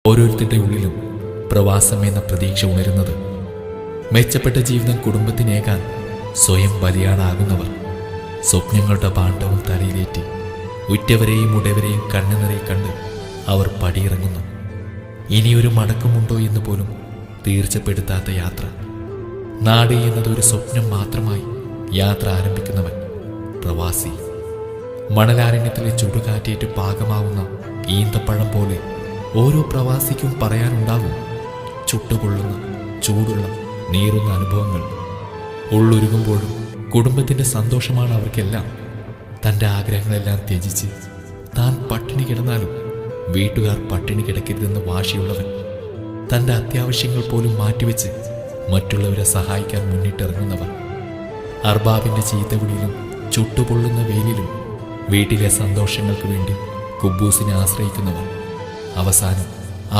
ഓരോരുത്തരുടെ ഉള്ളിലും പ്രവാസം എന്ന പ്രതീക്ഷ ഉണരുന്നത്. മെച്ചപ്പെട്ട ജീവിതം കുടുംബത്തിനേകാൻ സ്വയം ബലിയാടാകുന്നവർ സ്വപ്നങ്ങളുടെ പാണ്ഡവും തലയിലേറ്റി ഉറ്റവരെയും ഉടയവരെയും കണ്ണുനിറയെ കണ്ട് അവർ പടിയിറങ്ങുന്നു. ഇനിയൊരു മടക്കമുണ്ടോ എന്ന് പോലും തീർച്ചപ്പെടുത്താത്ത യാത്ര. നാട് എന്നതൊരു സ്വപ്നം മാത്രമായി യാത്ര ആരംഭിക്കുന്നവൻ പ്രവാസി. മണലാരണ്യത്തിലെ ചുടുകാറ്റേറ്റ് പാകമാവുന്ന ഈന്തപ്പഴം പോലെ ഓരോ പ്രവാസിക്കും പറയാനുണ്ടാകും ചുട്ടുകൊള്ളുന്ന ചൂടുള്ള നീറുന്ന അനുഭവങ്ങൾ. ഉള്ളൊരുങ്ങുമ്പോഴും കുടുംബത്തിൻ്റെ സന്തോഷമാണ് അവർക്കെല്ലാം. തൻ്റെ ആഗ്രഹങ്ങളെല്ലാം ത്യജിച്ച് താൻ പട്ടിണി കിടന്നാലും വീട്ടുകാർ പട്ടിണി കിടക്കരുതെന്ന് വാശിയുള്ളവൻ. തൻ്റെ അത്യാവശ്യങ്ങൾ പോലും മാറ്റിവെച്ച് മറ്റുള്ളവരെ സഹായിക്കാൻ മുന്നിട്ടിറങ്ങുന്നവർ. അർബാബിൻ്റെ ചീത്തവിളിയിലും ചുട്ടുപൊള്ളുന്ന വെയിലിലും വീട്ടിലെ സന്തോഷങ്ങൾക്ക് വേണ്ടി കുബൂസിനെ ആശ്രയിക്കുന്നവർ. അവസാനം